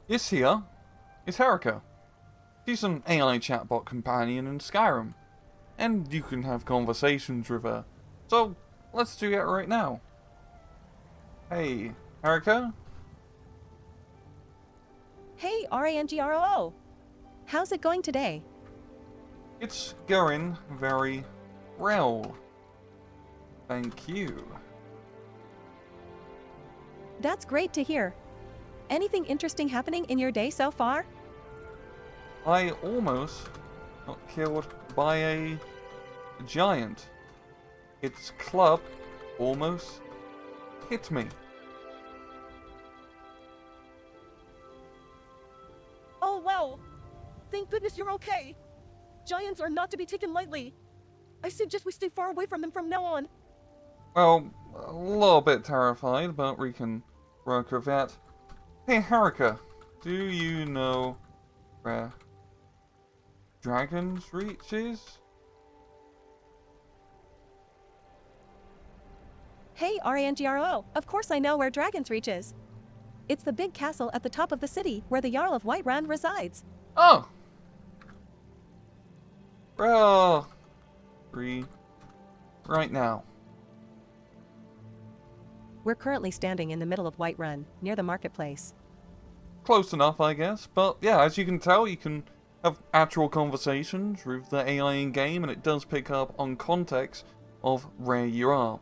This here is Herika. She's an AI chatbot companion in Skyrim, and you can have conversations with her. So, let's do it right now. Hey, Herika? Hey, RANGROO! How's it going today? It's going very well. Thank you. That's great to hear. Anything interesting happening in your day so far? I almost got killed by a giant. Its club almost hit me. Oh wow! Thank goodness you're okay! Giants are not to be taken lightly. I suggest we stay far away from them from now on. Well, a little bit terrified, but we can work with that. Hey, Herika, do you know where Dragon's Reach is? Hey, RANGROO! Of course I know where Dragon's Reach is. It's the big castle at the top of the city where the Jarl of Whiterun resides. Oh! Well, free right now. We're currently standing in the middle of Whiterun, near the marketplace. Close enough, I guess. But yeah, as you can tell, you can have actual conversations with the AI in-game, and it does pick up on context of where you are.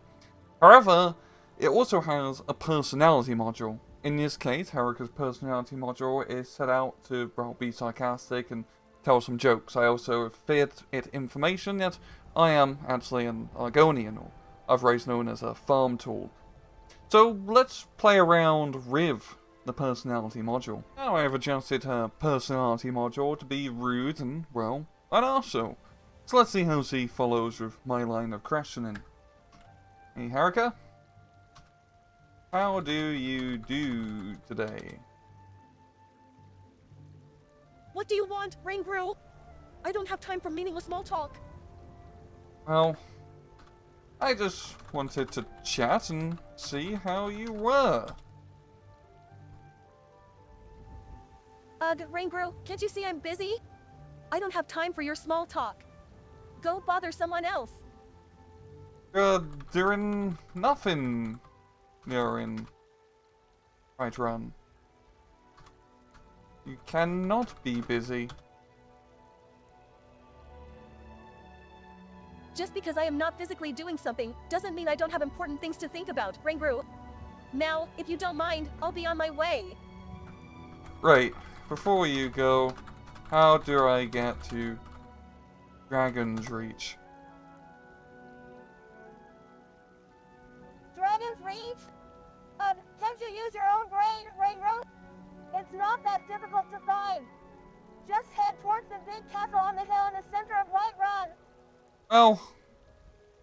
However, it also has a personality module. In this case, Herika's personality module is set out to, well, be sarcastic and tell some jokes. I also fed it information that I am actually an Argonian, or otherwise known as a farm tool. So let's play around with the personality module. Now I have adjusted her personality module to be rude and, well, an arsehole. So let's see how she follows with my line of questioning. Hey, Herika? How do you do today? What do you want, Raingrew? I don't have time for meaningless small talk. Well, I just wanted to chat and see how you were. Raingrew, can't you see I'm busy? I don't have time for your small talk. Go bother someone else. Doing nothing. You're in Whiterun. You cannot be busy. Just because I am not physically doing something doesn't mean I don't have important things to think about, Raingrew. Now, if you don't mind, I'll be on my way. Right, before you go, how do I get to Dragon's Reach? Dragon's Reach? Can't you use your own brain, Raingrew? It's not that difficult to find. Just head towards the big castle on the hill in the center of Whiterun. Well,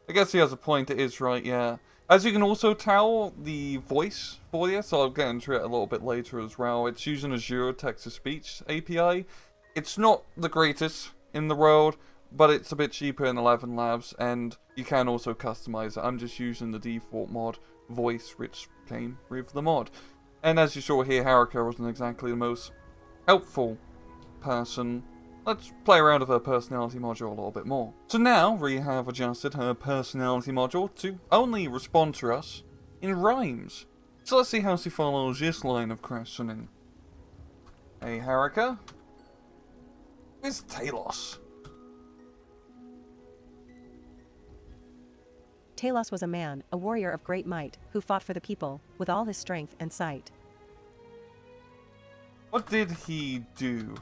I guess he has a point, it is right, yeah. As you can also tell, the voice for this, I'll get into it a little bit later as well, it's using Azure text-to-speech API. It's not the greatest in the world, but it's a bit cheaper in 11 Labs, and you can also customize it. I'm just using the default mod voice, which came with the mod. And as you saw here, Herika wasn't exactly the most helpful person. Let's play around with her personality module a little bit more. So now we have adjusted her personality module to only respond to us in rhymes. So let's see how she follows this line of questioning. Hey, Herika? Where's Talos? Talos was a man, a warrior of great might, who fought for the people, with all his strength and sight. What did he do?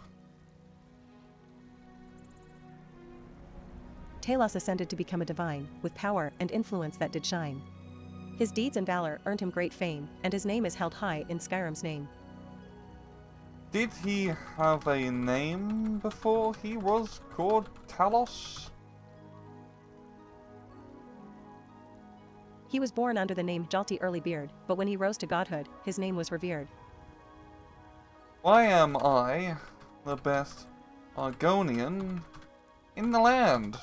Talos ascended to become a divine, with power and influence that did shine. His deeds and valor earned him great fame, and his name is held high in Skyrim's name. Did he have a name before he was called Talos? He was born under the name Jalti Earlybeard, but when he rose to godhood, his name was revered. Why am I the best Argonian in the land?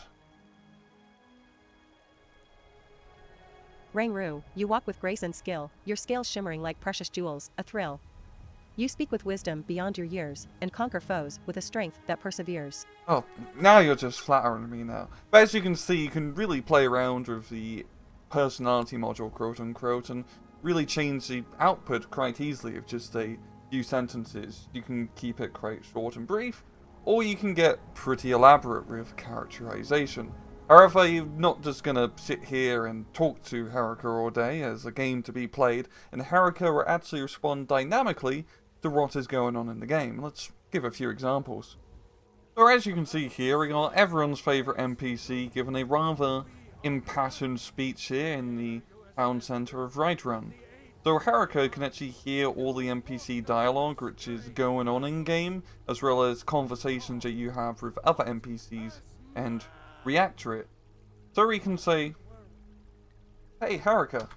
Raingrew, you walk with grace and skill, your scales shimmering like precious jewels, a thrill. You speak with wisdom beyond your years, and conquer foes with a strength that perseveres. Oh, now you're just flattering me now. But as you can see, you can really play around with the personality module, quote unquote, and really change the output quite easily with just a few sentences. You can keep it quite short and brief, or you can get pretty elaborate with characterization. However, you're not just gonna sit here and talk to Herika all day as a game to be played, and Herika will actually respond dynamically to what is going on in the game. Let's give a few examples. So as you can see here, we got everyone's favourite NPC given a rather impassioned speech here in the town centre of Run. So Herika can actually hear all the NPC dialogue which is going on in game, as well as conversations that you have with other NPCs, and react to it. So we can say, "Hey Herika,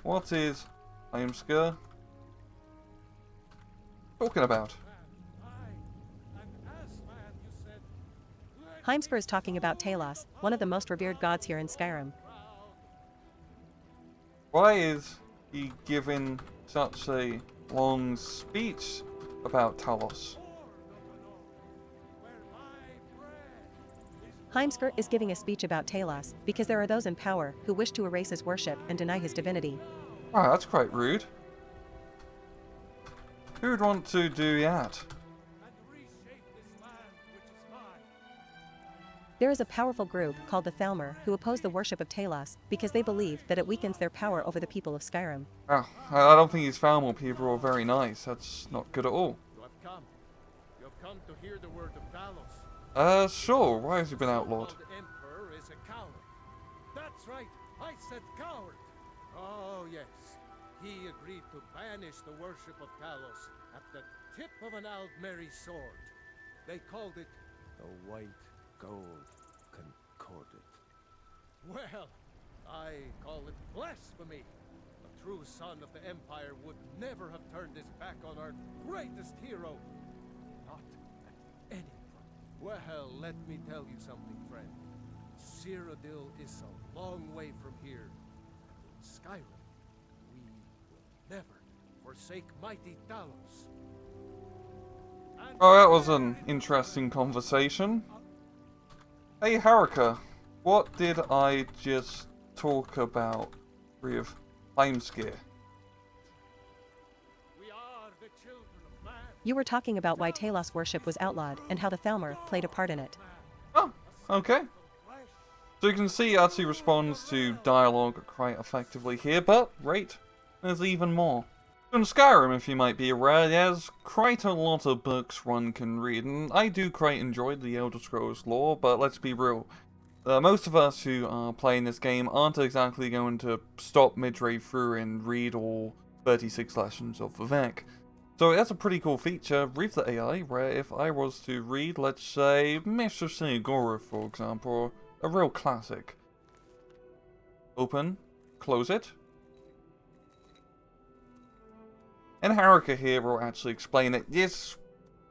what is Heimsker talking about?" Heimsker is talking about Talos, one of the most revered gods here in Skyrim. Why is he giving such a long speech about Talos? Heimsker is giving a speech about Talos because there are those in power who wish to erase his worship and deny his divinity. Wow, that's quite rude. Who would want to do that? There is a powerful group called the Thalmor who oppose the worship of Talos because they believe that it weakens their power over the people of Skyrim. Oh, I don't think these Falmor people are very nice. That's not good at all. You have come. You have come to hear the word of Talos. Sure. Why has he been outlawed? The Emperor is a coward. That's right. I said coward. Oh, yes. He agreed to banish the worship of Talos at the tip of an Aldmeri sword. They called it the White Gold Concordat. Well, I call it blasphemy. A true son of the Empire would never have turned his back on our greatest hero. Not at any price. Well, let me tell you something, friend. Cyrodiil is a long way from here. In Skyrim, we will never forsake mighty Talos. Oh, that was an interesting conversation. Hey Herika, what did I just talk about with Heimsker? We are the children of man. You were talking about why Talos worship was outlawed and how the Thalmor played a part in it. Oh, okay. So you can see he actually responds to dialogue quite effectively here, but wait, there's even more. In Skyrim, if you might be aware, there's quite a lot of books one can read, and I do quite enjoy the Elder Scrolls lore, but let's be real. Most of us who are playing this game aren't exactly going to stop midway through and read all 36 lessons of Vivek. So that's a pretty cool feature with the AI, where if I was to read, let's say, Mr. Segura, for example, a real classic. Open, close it. And Herika here will actually explain it. This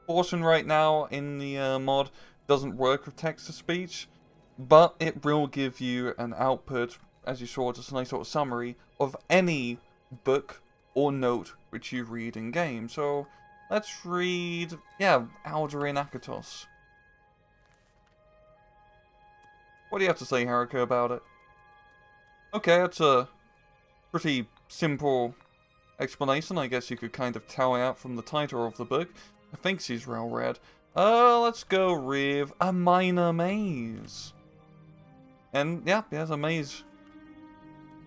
portion right now in the mod doesn't work with text-to-speech, but it will give you an output, as you saw, just a nice sort of summary of any book or note which you read in game. So let's read, Alduin Akatos. What do you have to say, Herika, about it? Okay, that's a pretty simple explanation. I guess you could kind of tell out from the title of the book. I think she's well read. Let's go with a minor maze. And yeah, there's a maze.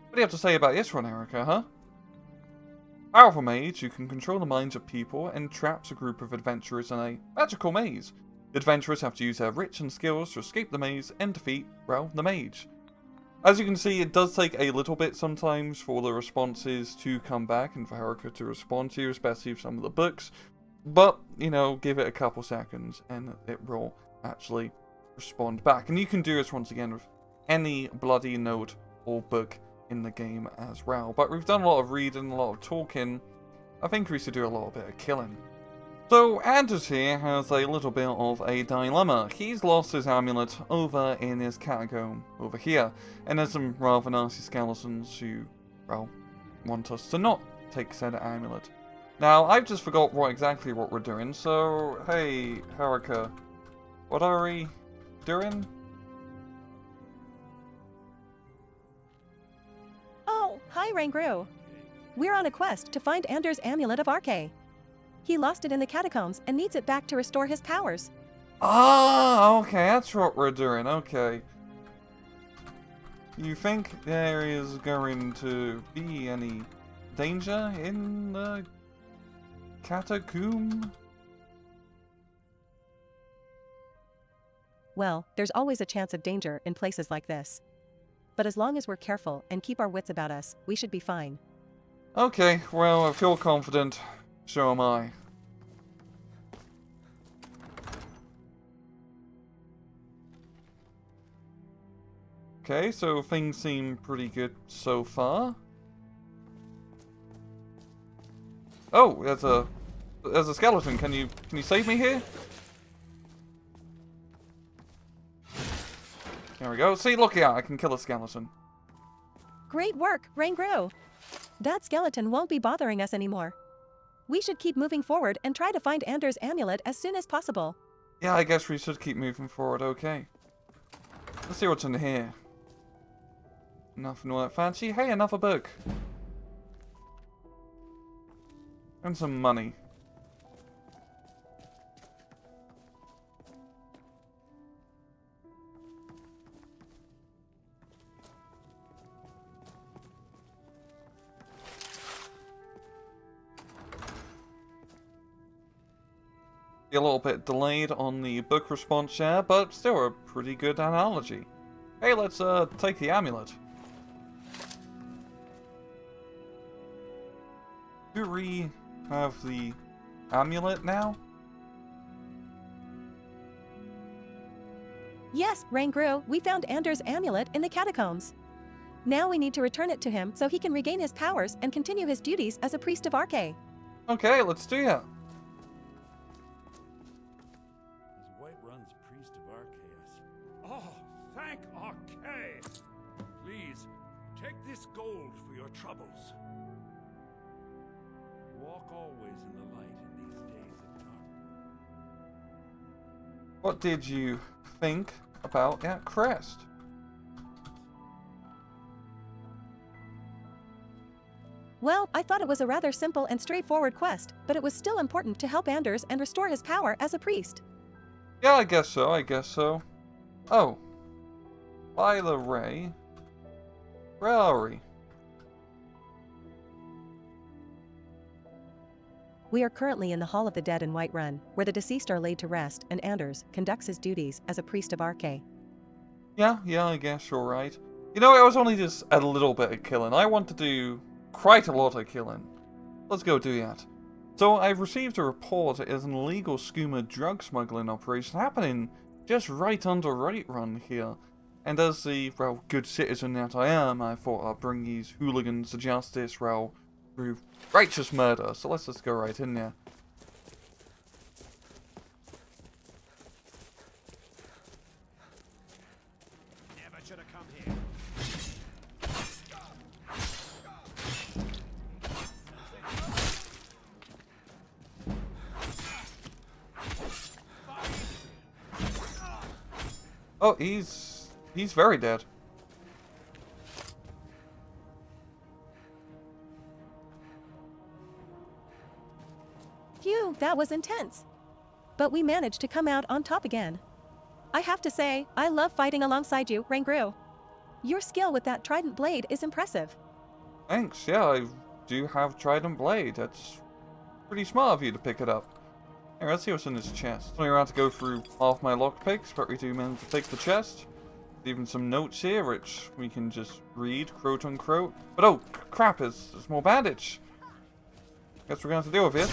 What do you have to say about this one, Herika, huh? Powerful mage who can control the minds of people and traps a group of adventurers in a magical maze. The adventurers have to use their wits and skills to escape the maze and defeat, well, the mage. As you can see, it does take a little bit sometimes for the responses to come back and for Herika to respond to you, especially with some of the books. But, you know, give it a couple seconds and it will actually respond back. And you can do this once again with any bloody note or book in the game as well. But we've done a lot of reading, a lot of talking. I think we should do a little bit of killing. So, Anders here has a little bit of a dilemma. He's lost his amulet over in his catacomb over here, and there's some rather nasty skeletons who, well, want us to not take said amulet. Now, I've just forgot exactly what we're doing, so, hey, Herika, what are we doing? Oh, hi Rangru. We're on a quest to find Anders' amulet of Arche. He lost it in the catacombs and needs it back to restore his powers. Ah, okay, that's what we're doing, okay. You think there is going to be any danger in the catacomb? Well, there's always a chance of danger in places like this. But as long as we're careful and keep our wits about us, we should be fine. Okay, well, I feel confident. So am I. Okay, so things seem pretty good so far. Oh, there's a skeleton. Can you save me here? There we go. See, look out, I can kill a skeleton. Great work, Rangru. That skeleton won't be bothering us anymore. We should keep moving forward and try to find Anders' amulet as soon as possible. Yeah, I guess we should keep moving forward, okay. Let's see what's in here. Nothing all that fancy. Hey, another book. And some money. A little bit delayed on the book response share, but still a pretty good analogy. Hey, let's take the amulet. Do we have the amulet now? Yes, Rangru, we found Anders' amulet in the catacombs. Now we need to return it to him so he can regain his powers and continue his duties as a priest of Arche. Okay, let's do that. As Whiterun's priest of Arceus. Oh, thank Arche! Please, take this gold for your troubles. Walk always in the light in these days of darkness. What did you think about that crest? Well, I thought it was a rather simple and straightforward quest, but it was still important to help Anders and restore his power as a priest. Yeah, I guess so. Oh. By the way, where are we? We are currently in the Hall of the Dead in Whiterun, where the deceased are laid to rest and Anders conducts his duties as a priest of Arche. Yeah, I guess you're right. You know, it was only just a little bit of killing. I want to do quite a lot of killing. Let's go do that. So, I've received a report that there's an illegal skooma drug smuggling operation happening just right under Whiterun here. And as the, well, good citizen that I am, I thought I'd bring these hooligans to justice, well, through righteous murder. So let's just go right in there. Never should have come here. Oh, he's very dead. Phew, that was intense. But we managed to come out on top again. I have to say, I love fighting alongside you, Rangru. Your skill with that trident blade is impressive. Thanks, yeah, I do have trident blade. That's pretty smart of you to pick it up. Here, let's see what's in this chest. Only around to go through half my lockpicks, but we do manage to pick the chest. Even some notes here, which we can just read, quote unquote. But oh, crap, there's more bandage. Guess we're going to have to deal with it.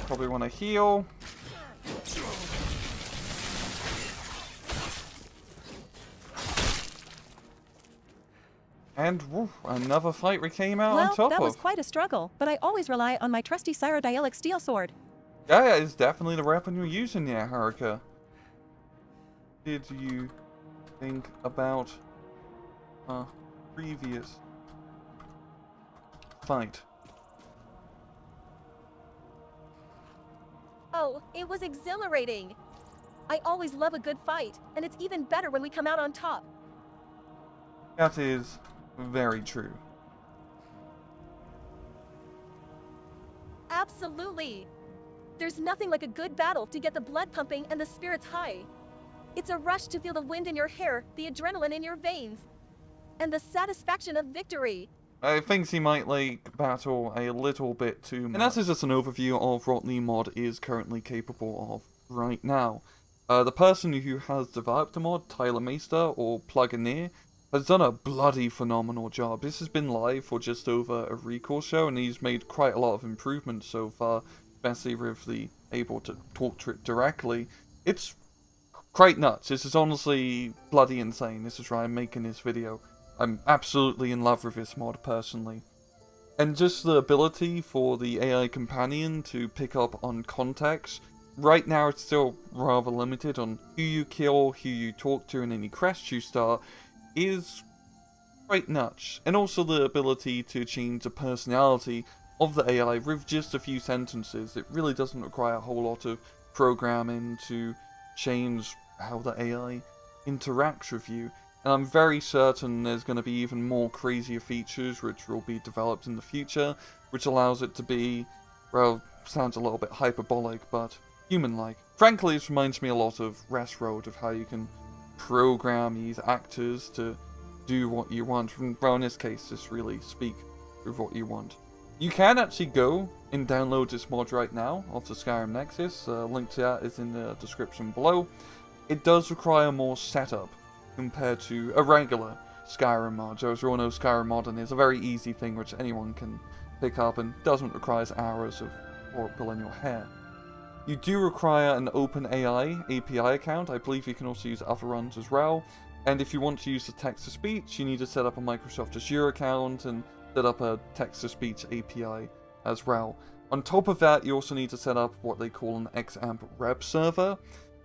Probably want to heal. And woof, another fight we came out on top of. That was quite a struggle, but I always rely on my trusty Cyrodialic steel sword. Yeah, it's definitely the weapon you're using there, Herika. Did you think about previous fight. Oh, it was exhilarating. I always love a good fight, and it's even better when we come out on top. That is very true. Absolutely. There's nothing like a good battle to get the blood pumping and the spirits high. It's a rush to feel the wind in your hair, the adrenaline in your veins, and the satisfaction of victory. I think he might like battle a little bit too much. And that is just an overview of what the mod is currently capable of right now. The person who has developed the mod, Tyler Meister, or Plugineer, has done a bloody phenomenal job. This has been live for just over a week or so, and he's made quite a lot of improvements so far, especially with the able to talk to it directly. It's quite nuts. This is honestly bloody insane. This is why I'm making this video. I'm absolutely in love with this mod personally. And just the ability for the AI companion to pick up on context. Right now it's still rather limited on who you kill, who you talk to, and any quests you start, is quite nuts. And also the ability to change the personality of the AI with just a few sentences. It really doesn't require a whole lot of programming to change how the AI interacts with you. And I'm very certain there's going to be even more crazier features which will be developed in the future, which allows it to be, well, sounds a little bit hyperbolic, but human-like. Frankly, this reminds me a lot of Westworld, of how you can program these actors to do what you want. Well, in this case, just really speak with what you want. You can actually go and download this mod right now off the Skyrim Nexus. Link to that is in the description below. It does require more setup compared to a regular Skyrim mod. So as you all know, Skyrim modding is a very easy thing which anyone can pick up and doesn't require hours of work pulling your hair. You do require an OpenAI API account. I believe you can also use other ones as well. And if you want to use the text-to-speech, you need to set up a Microsoft Azure account and set up a text-to-speech API as well. On top of that, you also need to set up what they call an XAMPP web server,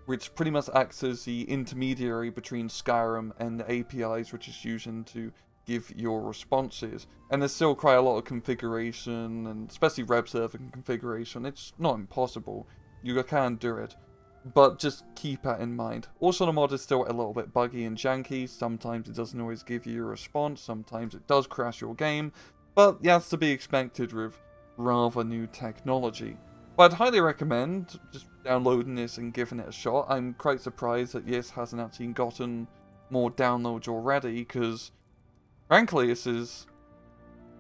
which pretty much acts as the intermediary between Skyrim and the APIs which is using to give your responses. And there's still quite a lot of configuration, and especially web server configuration. It's not impossible. You can do it, but just keep that in mind. Also, the mod is still a little bit buggy and janky. Sometimes it doesn't always give you a response. Sometimes it does crash your game, but that's to be expected with rather new technology. But I'd highly recommend just downloading this and giving it a shot. I'm quite surprised that this hasn't actually gotten more downloads already, because frankly this is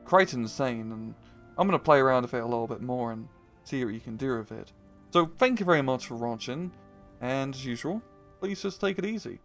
quite insane, and I'm going to play around with it a little bit more and see what you can do with it. So thank you very much for watching, and as usual, please just take it easy.